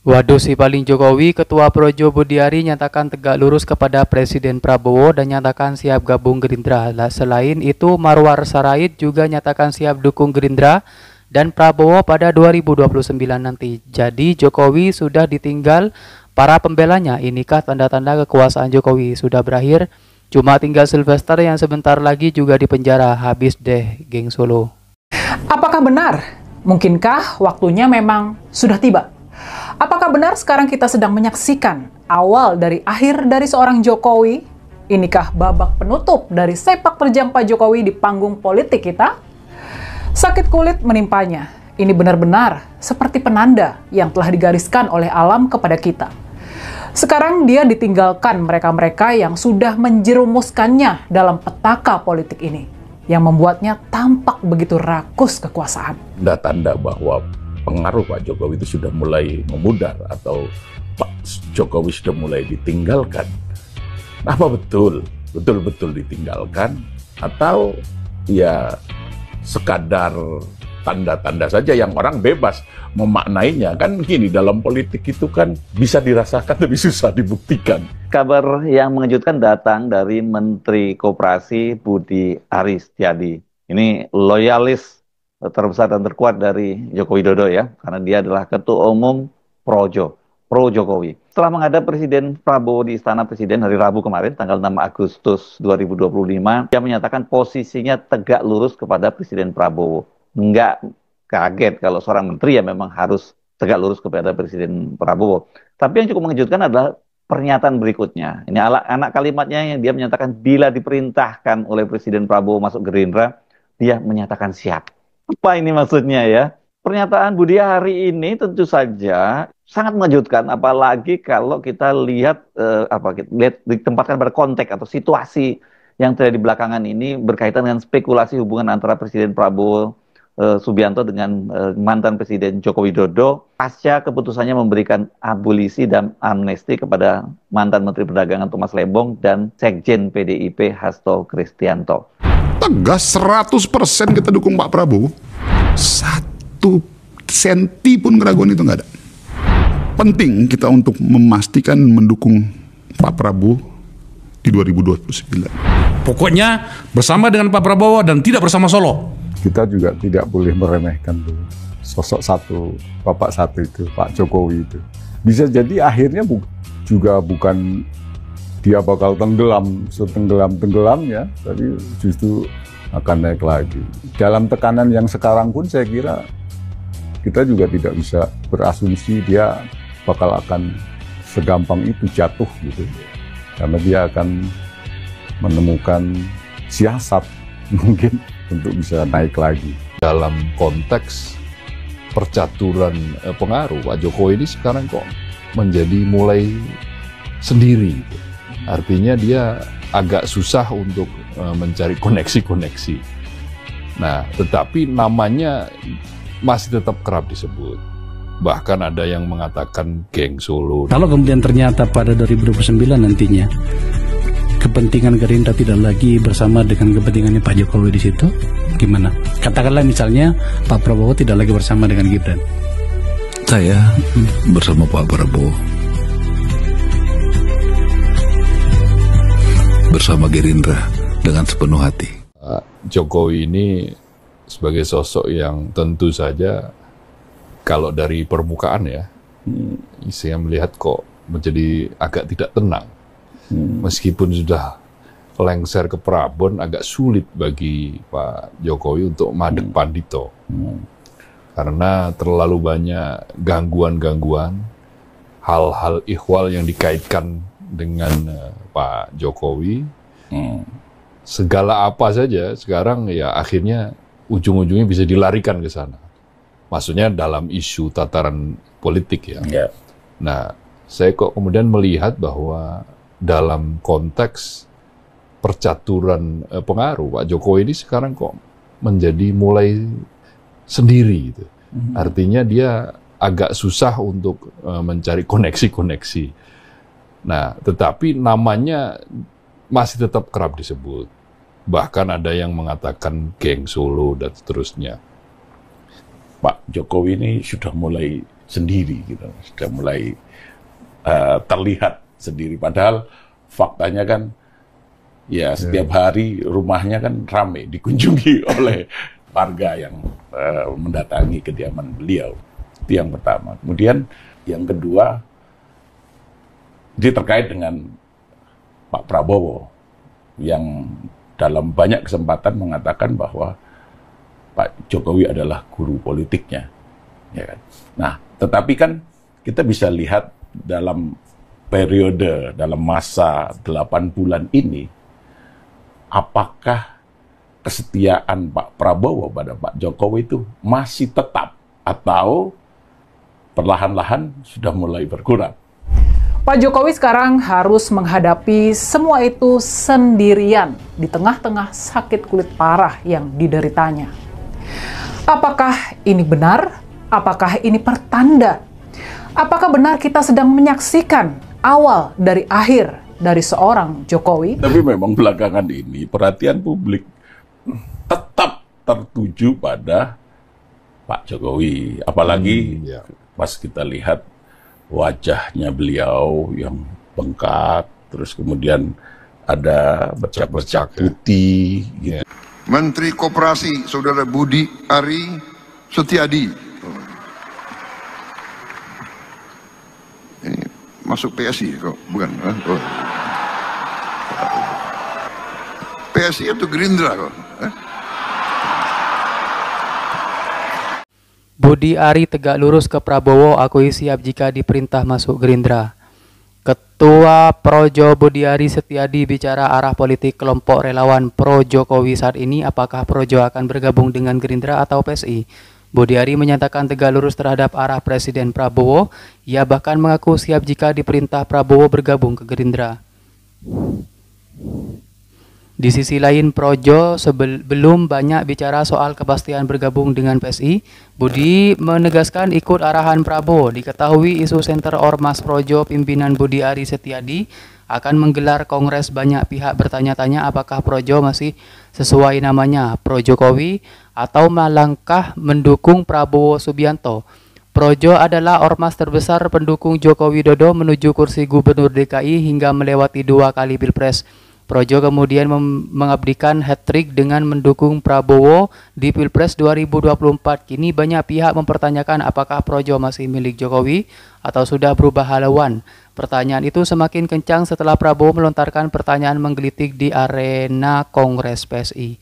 Waduh si paling Jokowi, Ketua Projo Budiari nyatakan tegak lurus kepada Presiden Prabowo dan nyatakan siap gabung Gerindra. Selain itu, Marwar Sarait juga nyatakan siap dukung Gerindra dan Prabowo pada 2029 nanti. Jadi Jokowi sudah ditinggal para pembelanya. Inikah tanda-tanda kekuasaan Jokowi sudah berakhir? Cuma tinggal Sylvester yang sebentar lagi juga dipenjara. Habis deh, geng Solo. Apakah benar? Mungkinkah waktunya memang sudah tiba? Apakah benar sekarang kita sedang menyaksikan awal dari akhir dari seorang Jokowi? Inikah babak penutup dari sepak terjang Pak Jokowi di panggung politik kita? Sakit kulit menimpanya. Ini benar-benar seperti penanda yang telah digariskan oleh alam kepada kita. Sekarang dia ditinggalkan mereka-mereka yang sudah menjerumuskannya dalam petaka politik ini, yang membuatnya tampak begitu rakus kekuasaan. Tanda bahwa pengaruh Pak Jokowi itu sudah mulai memudar atau Pak Jokowi sudah mulai ditinggalkan. Apa betul-betul ditinggalkan atau ya sekadar tanda-tanda saja yang orang bebas memaknainya. Kan gini, dalam politik itu kan bisa dirasakan tapi susah dibuktikan. Kabar yang mengejutkan datang dari Menteri Koperasi Budi Aris Setiadi. Ini loyalis terbesar dan terkuat dari Joko Widodo ya, karena dia adalah Ketua Umum Projo, Pro Jokowi. Setelah menghadap Presiden Prabowo di Istana Presiden hari Rabu kemarin, tanggal 6 Agustus 2025, dia menyatakan posisinya tegak lurus kepada Presiden Prabowo. Enggak kaget kalau seorang menteri ya memang harus tegak lurus kepada Presiden Prabowo. Tapi yang cukup mengejutkan adalah pernyataan berikutnya. Ini anak kalimatnya yang dia menyatakan bila diperintahkan oleh Presiden Prabowo masuk Gerindra, dia menyatakan siap. Apa ini maksudnya ya? Pernyataan Budi hari ini tentu saja sangat mengejutkan, apalagi kalau kita lihat ditempatkan pada konteks atau situasi yang terjadi belakangan ini berkaitan dengan spekulasi hubungan antara Presiden Prabowo Subianto dengan mantan Presiden Joko Widodo pasca keputusannya memberikan abolisi dan amnesti kepada mantan Menteri Perdagangan Thomas Lembong dan Sekjen PDIP Hasto Kristianto. Tegas 100% kita dukung Pak Prabowo. 1 senti pun keraguan itu nggak ada. Penting kita untuk memastikan mendukung Pak Prabowo di 2029. Pokoknya bersama dengan Pak Prabowo dan tidak bersama Solo. Kita juga tidak boleh meremehkan tuh sosok satu, bapak satu itu, Pak Jokowi itu. Bisa jadi akhirnya juga bukan dia bakal setenggelam-tenggelamnya, tapi justru akan naik lagi. Dalam tekanan yang sekarang pun saya kira kita juga tidak bisa berasumsi dia akan segampang itu jatuh gitu. Karena dia akan menemukan siasat mungkin untuk bisa naik lagi. Dalam konteks percaturan pengaruh, Pak Jokowi ini sekarang kok menjadi mulai sendiri. Artinya dia agak susah untuk mencari koneksi-koneksi. Nah, tetapi namanya masih tetap kerap disebut. Bahkan ada yang mengatakan geng Solo. Kalau kemudian ternyata pada 2029 nantinya kepentingan Gerindra tidak lagi bersama dengan kepentingannya Pak Jokowi di situ, gimana? Katakanlah misalnya Pak Prabowo tidak lagi bersama dengan Gibran. Saya bersama Pak Prabowo. Bersama Gerindra dengan sepenuh hati. Jokowi ini sebagai sosok yang tentu saja kalau dari permukaan ya, saya melihat kok menjadi agak tidak tenang. Meskipun sudah lengser ke Prabon, agak sulit bagi Pak Jokowi untuk madeg Pandito. Karena terlalu banyak gangguan-gangguan, hal-hal ihwal yang dikaitkan dengan Pak Jokowi. Segala apa saja sekarang ya akhirnya ujung-ujungnya bisa dilarikan ke sana. Maksudnya dalam isu tataran politik ya. Nah, saya kok kemudian melihat bahwa dalam konteks percaturan pengaruh, Pak Jokowi ini sekarang kok menjadi mulai sendiri gitu. Artinya dia agak susah untuk mencari koneksi-koneksi. Nah, tetapi namanya masih tetap kerap disebut. Bahkan ada yang mengatakan geng Solo dan seterusnya. Pak Jokowi ini sudah mulai sendiri gitu, sudah mulai terlihat sendiri. Padahal faktanya kan ya setiap hari rumahnya kan ramai dikunjungi oleh warga yang mendatangi kediaman beliau. Itu yang pertama. Kemudian yang kedua, ini terkait dengan Pak Prabowo yang dalam banyak kesempatan mengatakan bahwa Pak Jokowi adalah guru politiknya. Ya kan? Nah, tetapi kan kita bisa lihat dalam periode, dalam masa 8 bulan ini, apakah kesetiaan Pak Prabowo pada Pak Jokowi itu masih tetap atau perlahan-lahan sudah mulai berkurang? Pak Jokowi sekarang harus menghadapi semua itu sendirian di tengah-tengah sakit kulit parah yang dideritanya. Apakah ini benar? Apakah ini pertanda? Apakah benar kita sedang menyaksikan awal dari akhir dari seorang Jokowi? Tapi memang belakangan ini perhatian publik tetap tertuju pada Pak Jokowi. Apalagi pas kita lihat wajahnya beliau yang bengkak, terus kemudian ada bercak-bercak putih. Gitu. Menteri Koperasi Saudara Budi Ari Setiadi. Ini masuk PSI kok, bukan? Oh. PSI atau Gerindra kok? Budi Ari tegak lurus ke Prabowo, akui siap jika diperintah masuk Gerindra. Ketua Projo Budi Ari Setiadi bicara arah politik kelompok relawan pro Jokowi saat ini, apakah Projo akan bergabung dengan Gerindra atau PSI. Budi Ari menyatakan tegak lurus terhadap arah Presiden Prabowo. Ia bahkan mengaku siap jika diperintah Prabowo bergabung ke Gerindra. Di sisi lain, Projo belum banyak bicara soal kepastian bergabung dengan PSI. Budi menegaskan ikut arahan Prabowo. Diketahui isu senter Ormas Projo pimpinan Budi Ari Setiadi akan menggelar kongres. Banyak pihak bertanya-tanya apakah Projo masih sesuai namanya, Pro Jokowi, atau melangkah mendukung Prabowo Subianto. Projo adalah ormas terbesar pendukung Joko Widodo menuju kursi Gubernur DKI hingga melewati 2 kali Pilpres. Projo kemudian mengabdikan hat-trick dengan mendukung Prabowo di Pilpres 2024. Kini banyak pihak mempertanyakan apakah Projo masih milik Jokowi atau sudah berubah haluan. Pertanyaan itu semakin kencang setelah Prabowo melontarkan pertanyaan menggelitik di arena Kongres PSI.